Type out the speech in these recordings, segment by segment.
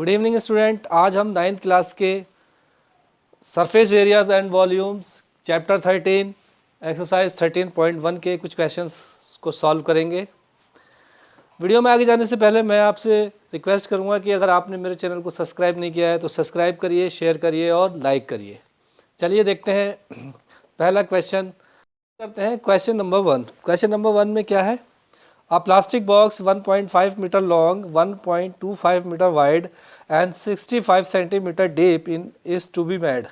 Good evening student. आज हम 9th class के surface areas and volumes chapter 13 exercise 13.1 के कुछ क्वेश्चंस को सॉल्व करेंगे। वीडियो में आगे जाने से पहले मैं आपसे रिक्वेस्ट करूंगा कि अगर आपने मेरे चैनल को सब्सक्राइब नहीं किया है तो सब्सक्राइब करिए, शेयर करिए और लाइक करिए। चलिए देखते हैं पहला क्वेश्चन करते हैं। Question number 1। क्वेश्चन नंबर 1 में क्या है? A plastic box 1.5 meter long, 1.25 meter wide and 65 centimeter deep in is to be made।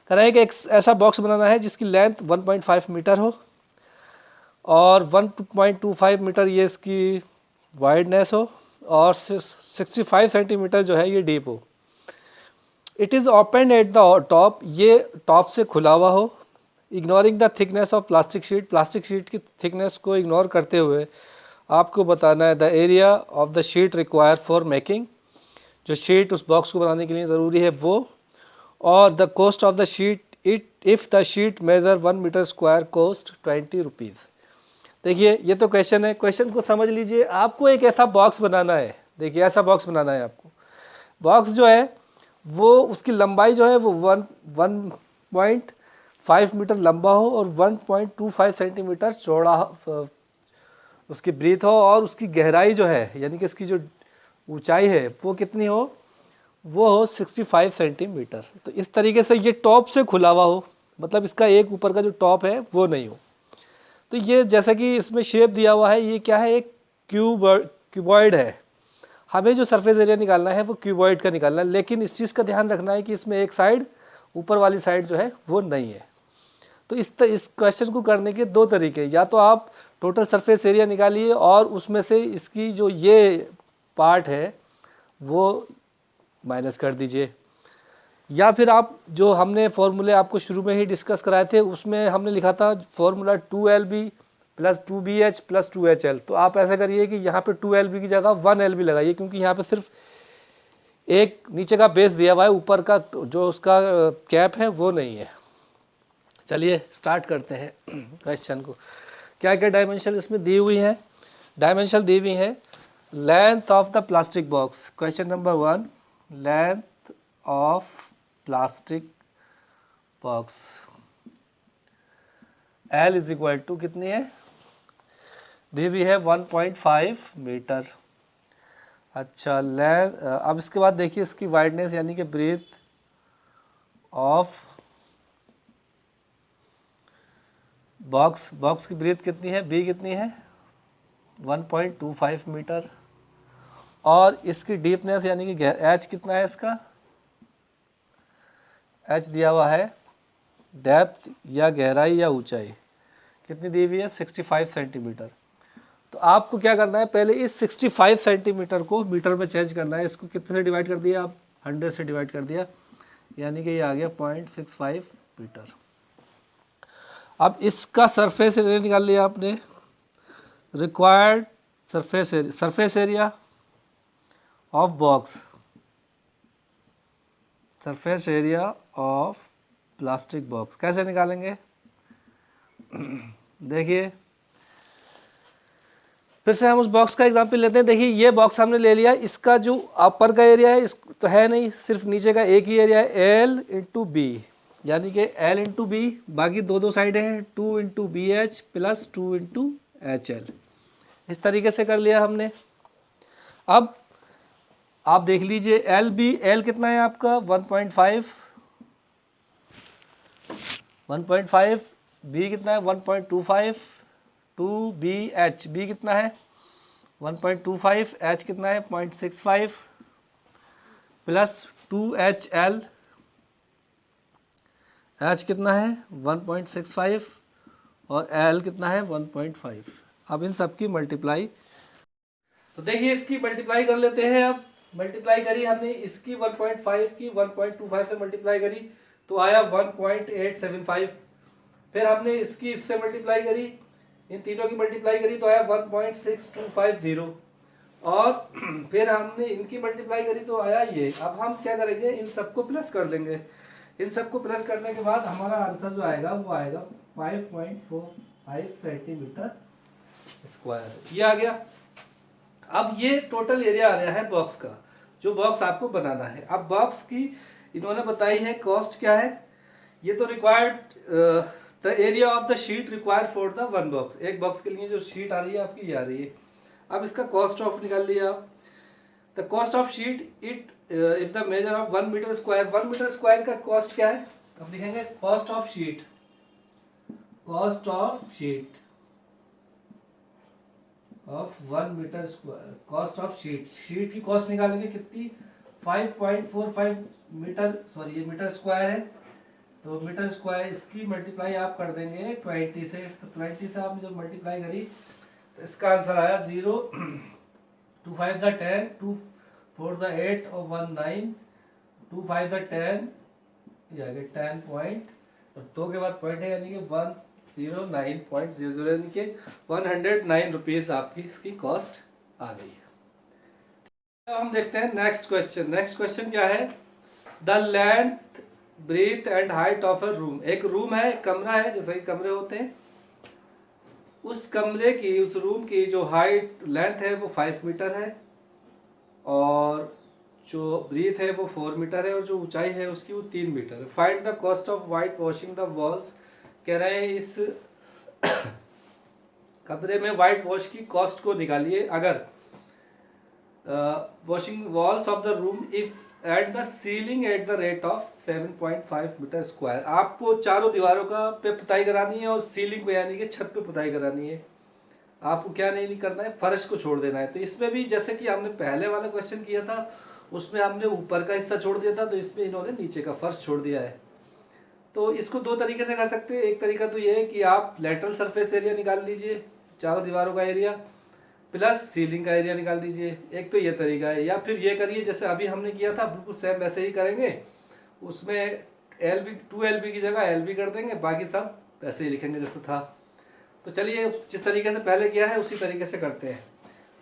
कह रहा है कि एक ऐसा बॉक्स बनाना है जिसकी लेंथ 1.5 मीटर हो और 1.25 मीटर ये इसकी वाइडनेस हो और 65 सेंटीमीटर जो है ये डीप हो। It is open at the top, ये टॉप से खुला हुआ हो। Ignoring the thickness of plastic sheet, plastic sheet की थिकनेस को इग्नोर करते हुए आपको बताना है the area of the sheet require for making, जो शीट उस बॉक्स को बनाने के लिए ज़रूरी है वो, और the cost of the sheet if the sheet measure 1 metre square cost 20 rupees. देखिए ये तो क्वेश्चन है, क्वेश्चन को समझ लीजिए। आपको एक ऐसा बॉक्स बनाना है, देखिए ऐसा बॉक्स बनाना है आपको। बॉक्स जो है वो उसकी लंबाई जो है वो 1.5 मीटर लंबा हो और 1.25 सेंटीमीटर चौड़ा उसकी ब्रीथ हो, और उसकी गहराई जो है यानी कि इसकी जो ऊंचाई है वो कितनी हो, वो हो 65 सेंटीमीटर। तो इस तरीके से ये टॉप से खुला हुआ हो, मतलब इसका एक ऊपर का जो टॉप है वो नहीं हो। तो ये जैसा कि इसमें शेप दिया हुआ है, ये क्या है, एक क्यूबॉइड है। हमें जो सरफेस एरिया निकालना है वो क्यूबॉइड का निकालना है, लेकिन इस चीज़ का ध्यान रखना है कि इसमें एक साइड, ऊपर वाली साइड जो है वो नहीं है। तो इस क्वेश्चन को करने के दो तरीके, या तो आप टोटल सरफेस एरिया निकालिए और उसमें से इसकी जो ये पार्ट है वो माइनस कर दीजिए, या फिर आप जो हमने फॉर्मूले आपको शुरू में ही डिस्कस कराए थे उसमें हमने लिखा था formula 2LB plus 2BH plus 2HL। तो आप ऐसा करिए कि यहाँ पे 2LB की जगह 1LB लगाइए, क्योंकि यहाँ पे सिर्फ एक नीचे का बेस दिया हुआ है, ऊपर का जो उसका कैप है वो नहीं है। चलिए स्टार्ट करते हैं क्वेश्चन को। क्या क्या डायमेंशन इसमें दी हुई है? डायमेंशन दी हुई है length of the plastic box. Question number 1, length of plastic box L is equal to कितनी है? दी हुई है 1.5 मीटर। अच्छा लेंथ, अब इसके बाद देखिए इसकी वाइडनेस यानी कि ब्रीथ ऑफ बॉक्स की ब्रीथ कितनी है? B कितनी है? 1.25 मीटर। और इसकी डीपनेस यानी कि H कितना है इसका? H दिया हुआ है डेप्थ या गहराई या ऊंचाई कितनी दी हुई है? 65 सेंटीमीटर। तो आपको क्या करना है, पहले इस 65 सेंटीमीटर को मीटर में चेंज करना है। इसको कितने से डिवाइड कर दिया आप? 100 से डिवाइड कर दिया, यानी कि ये आ गया 0.65 मीटर। अब इसका सरफेस एरिया निकाल लिया आपने। Required surface area of box, surface area of plastic box कैसे निकालेंगे? देखिए फिर से हम उस बॉक्स का एग्जांपल लेते हैं। देखिए ये बॉक्स हमने ले लिया, इसका जो अपर का एरिया है इस तो है नहीं, सिर्फ नीचे का एक ही एरिया है, L इंटू बी, यानी कि L इंटू बी, बाकी दो साइडें हैं 2 into BH plus 2 into HL। इस तरीके से कर लिया हमने। अब आप देख लीजिए L कितना है आपका? 1.5, B कितना है? 1.25, 2BH, B कितना है? 1.25, H कितना है? 0.65 प्लस 2HL, H कितना है? 1.65 और L कितना है? 1.5। अब इन सब की मल्टीप्लाई, तो देखिए इसकी मल्टीप्लाई कर लेते हैं। अब मल्टीप्लाई करी हमने, इसकी 1.5 की 1.25 से मल्टीप्लाई करी तो आया 1.875। फिर हमने इसकी इससे मल्टीप्लाई करी, इन तीनों की मल्टीप्लाई करी तो आया 1.6250। और फिर हमने इनकी मल्टीप्लाई करी तो आया ये। अब हम क्या करेंगे, इन सबको प्लस कर देंगे। इन सबको प्लस करने के बाद हमारा आंसर जो आएगा वो आएगा 5.45 सेंटीमीटर स्क्वायर। ये आ गया। अब ये टोटल एरिया आ रहा है बॉक्स का, जो बॉक्स आपको बनाना है। अब बॉक्स की इन्होंने बताई है कॉस्ट क्या है। ये तो required the area of the sheet required for the one box, एक बॉक्स के लिए जो शीट आ रही है आपकी ये आ रही है। अब इसका कॉस्ट ऑफ निकाल लिया आप। The cost of sheet it if the measure of 1 metre square, 1 metre square का कॉस्ट क्या है, अब लिखेंगे cost of sheet, cost of sheet of 1 metre square, cost of sheet, sheet की कॉस्ट निकालेंगे कितनी, 5.45 मीटर, सॉरी ये मीटर स्क्वायर है, तो मीटर स्क्वायर इसकी मल्टीप्लाई आप कर देंगे 20 से, तो 20 से आपने जब मल्टीप्लाई करी तो इसका आंसर आया 0, 2 5 द 10, 2 4 द 8 और 1 9, 2 5 द 10, ये आ गया 10 पॉइंट और 2 के बाद पॉइंट है यानी कि 109.00 यानी कि 109 रुपीज आपकी इसकी कॉस्ट आ गई है। अब हम देखते हैं नेक्स्ट क्वेश्चन। नेक्स्ट क्वेश्चन क्या है, the length breadth and height of a room, एक रूम है, एक कमरा है, जैसे कि कमरे होते हैं, उस कमरे की, उस रूम की जो हाइट लेंथ है वो 5 मीटर है और जो ब्रीथ है वो 4 मीटर है और जो ऊंचाई है उसकी वो 3 मीटर है। Find the cost of white washing the walls, कह रहे हैं इस कमरे में वाइट वॉश की कॉस्ट को निकालिए अगर washing walls of the room if at the ceiling at the rate of 7.5 metre square. आपको चारों दीवारों का पे पुताई करानी है और सीलिंग पे यानी कि छत पे पुताई करानी है। आपको क्या नहीं करना है, फर्श को छोड़ देना है। तो इसमें भी जैसे कि हमने पहले वाला क्वेश्चन किया था उसमें हमने ऊपर का हिस्सा छोड़ दिया था, तो इसमें इन्होंने नीचे का फर्श छोड़ दिया है। तो इसको दो तरीके से कर सकते हैं। एक तरीका तो ये है कि आप लेटरल सरफेस एरिया निकाल लीजिए, चारों दीवारों का एरिया प्लस सीलिंग का एरिया निकाल दीजिए, एक तो ये तरीका है। या फिर ये करिए जैसे अभी हमने किया था, बिल्कुल सेम वैसे ही करेंगे, उसमें LB 2LB की जगह LB कर देंगे, बाकी सब वैसे ही लिखेंगे जैसे था। तो चलिए जिस तरीके से पहले किया है उसी तरीके से करते हैं।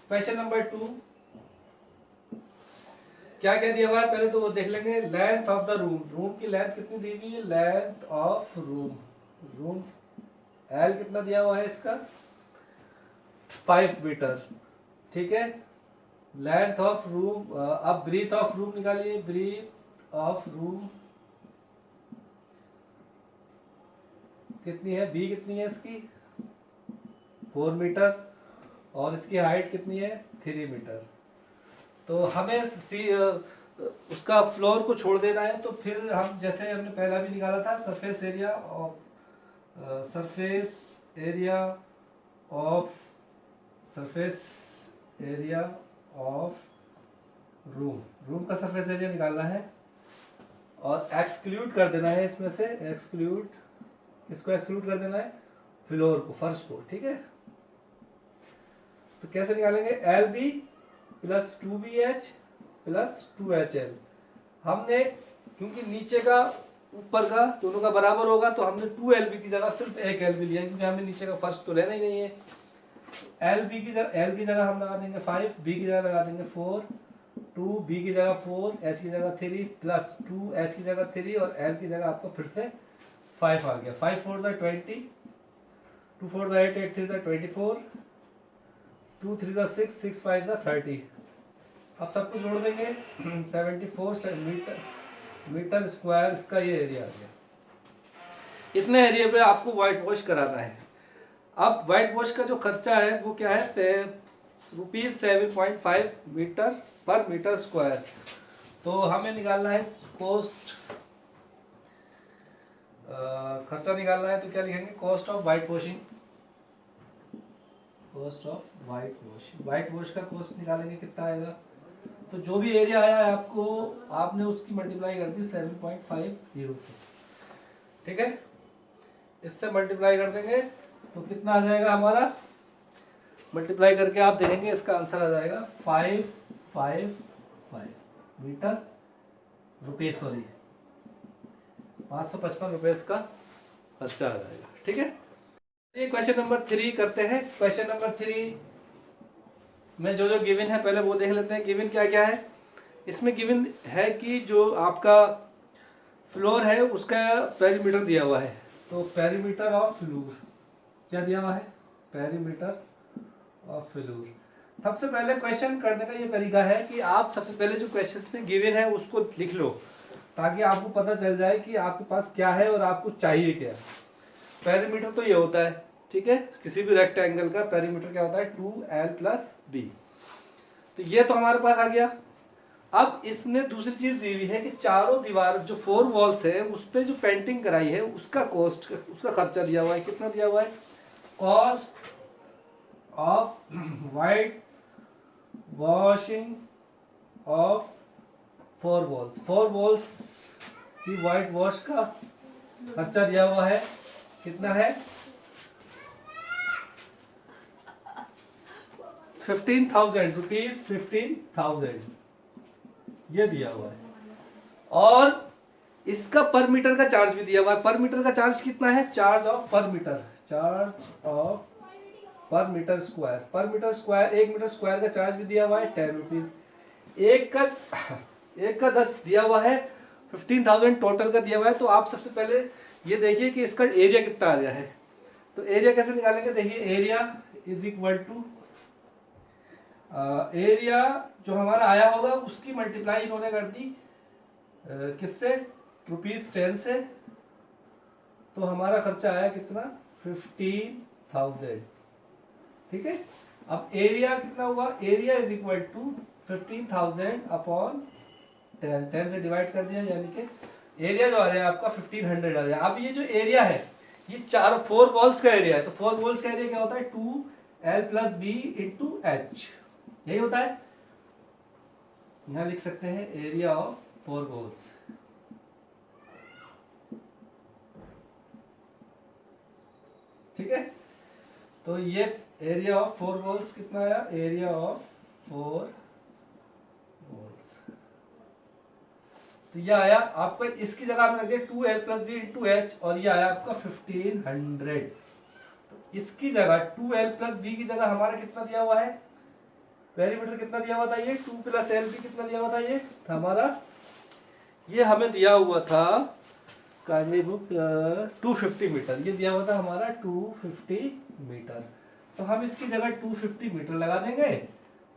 क्वेश्चन नंबर 2 क्या क्या दिया हुआ है पहले तो वो देख लेंगे। Length of the room, room की लेंथ कितनी दी हुई है, length of room, room L कितना दिया हुआ है इसका 5 मीटर, ठीक है। लेंथ ऑफ रूम, अब ब्रीथ ऑफ रूम निकालिए, ब्रीथ ऑफ रूम कितनी है, B कितनी है इसकी 4 मीटर और इसकी हाइट कितनी है 3 मीटर। तो हमें उसका फ्लोर को छोड़ देना है, तो फिर हम जैसे हमने पहला भी निकाला था, surface area of surface area of surface area of room, room का सरफेस एरिया निकालना है और एक्सक्लूड कर देना है इसमें से, एक्सक्लूड, इसको एक्सक्लूड कर देना है फ्लोर को, फर्श को, ठीक है। तो कैसे निकालेंगे, LB plus 2BH plus 2HL। हमने क्योंकि नीचे का ऊपर का दोनों का बराबर होगा तो हमने 2LB की जगह सिर्फ एक LB लिया, क्योंकि हमें नीचे का फर्श तो लेना ही नहीं है। LB की जगह, L की जगह हम लगा देंगे 5, B की जगह लगा देंगे 4, 2B की जगह 4, H की जगह 3 प्लस 2H की जगह 3 और L की जगह आपको फिर से 5 आ गया। 5 4 the 20, 2 4 the 8, 8 3 the 24, 2 3 the 6, 6 5 the 30। अब सबको जोड़ देंगे 74 मीटर स्क्वायर इसका ये एरिया आ गया। इतने एरिया पे आपको व्हाइट वॉश कराना है। अब व्हाइट वॉश का जो खर्चा है वो क्या है, ₹7.5 मीटर पर मीटर स्क्वायर। तो हमें निकालना है कॉस्ट, खर्चा निकालना है, तो क्या लिखेंगे, cost of white washing, cost of white wash, white wash का कॉस्ट निकालेंगे कितना आएगा, तो जो भी एरिया आया है आपको, आपने उसकी मल्टीप्लाई कर दी 7.50 से, ठीक है। इससे मल्टीप्लाई कर देंगे तो कितना आ जाएगा हमारा, मल्टीप्लाई करके आप देखेंगे इसका आंसर आ जाएगा 555 मीटर रुपये, सॉरी 555 रुपये इसका खर्चा आ जाएगा, ठीक है। ये क्वेश्चन नंबर 3 करते हैं। क्वेश्चन नंबर 3 में जो जो गिवन है पहले वो देख लेते हैं। गिवन क्या क्या है, इसमें गिवन है कि जो आपका फ्लोर है उसका पेरीमीटर दिया हुआ है। तो पेरीमीटर ऑफ फ्लोर क्या दिया हुआ है, पेरीमीटर ऑफ फ्लोर, सबसे पहले क्वेश्चन करने का ये तरीका है कि आप सबसे पहले जो क्वेश्चंस में गिवन है उसको लिख लो, ताकि आपको पता चल जाए कि आपके पास क्या है और आपको चाहिए क्या। पेरीमीटर तो ये होता है, ठीक है, किसी भी रेक्टेंगल का पेरीमीटर क्या होता है 2l + b। तो ये तो हमारे पास आ गया। अब इसमें दूसरी चीज दी हुई है कि चारों दीवार जो 4 वॉल्स है उस पर जो पेंटिंग कराई है उसका कॉस्ट, उसका खर्चा दिया हुआ है। कितना दिया हुआ है? Cost of white washing of 4 walls, 4 walls की वाइट वॉश का खर्चा दिया हुआ है। कितना है? 15,000 रुपीज, 15,000 ये दिया हुआ है। और इसका पर मीटर का चार्ज भी दिया हुआ है। पर मीटर का चार्ज कितना है? चार्ज ऑफ पर मीटर, चार्ज ऑफ पर मीटर स्क्वायर, पर मीटर स्क्वायर, 1 मीटर स्क्वायर का चार्ज भी दिया हुआ है 10 रुपीज। एक का 10 दिया हुआ है, 15,000 टोटल का दिया हुआ है। तो आप सबसे पहले ये देखिए कि इसका एरिया कितना आ गया है। तो एरिया कैसे निकालेंगे? देखिए area is equal to area जो हमारा आया होगा उसकी मल्टीप्लाई इन्होंने कर दी किससे? ₹10 से। तो हमारा खर्चा आया कितना? 15,000, ठीक है। अब एरिया कितना हुआ? Area is equal to 15,000 upon 10, 10 से डिवाइड कर दिया, यानी कि एरिया जो आ रहा है आपका 1500 आ रहा है। अब ये जो एरिया है ये 4 वॉल्स का एरिया है। तो 4 वॉल्स का एरिया क्या होता है? 2l + b × h, यही होता है। यहां लिख सकते हैं एरिया ऑफ 4 वॉल्स। ठीक है, तो ये एरिया ऑफ 4 वॉल्स कितना आया? एरिया ऑफ 4 वॉल्स, तो ये आया आपका, इसकी जगह आपने रख दिया 2l + b × h, और ये आया आपका 1500। तो इसकी जगह 2l + b की जगह हमारा कितना दिया हुआ है? पेरीमीटर कितना दिया हुआ था? ये 2 + l कितना दिया हुआ था? ये था हमारा, ये हमें दिया हुआ था काइंडली बुक 250 मीटर, ये दिया हुआ था हमारा 250 मीटर। तो हम इसकी जगह 250 मीटर लगा देंगे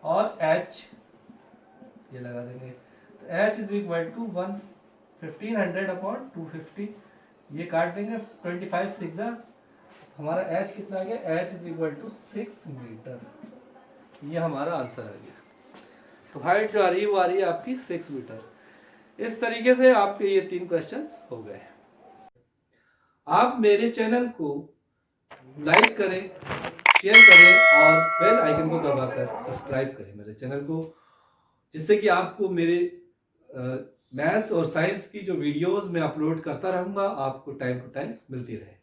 और h ये लगा देंगे। तो h is equal to 1500 upon 250, ये काट देंगे 25 6 हमारा h कितना आ गया? h is equal to 6 metre. ये हमारा आंसर आ गया। तो हाइट जो आ रही है वो आ रही है आपकी 6 मीटर। इस तरीके से आपके ये 3 क्वेश्चंस हो गए। आप मेरे चैनल को लाइक करें, शेयर करें और बेल आइकन को दबाकर सब्सक्राइब करें मेरे चैनल को, जिससे कि आपको मेरे मैथ्स और साइंस की जो वीडियोस मैं अपलोड करता रहूँगा आपको टाइम टू टाइम मिलती रहे।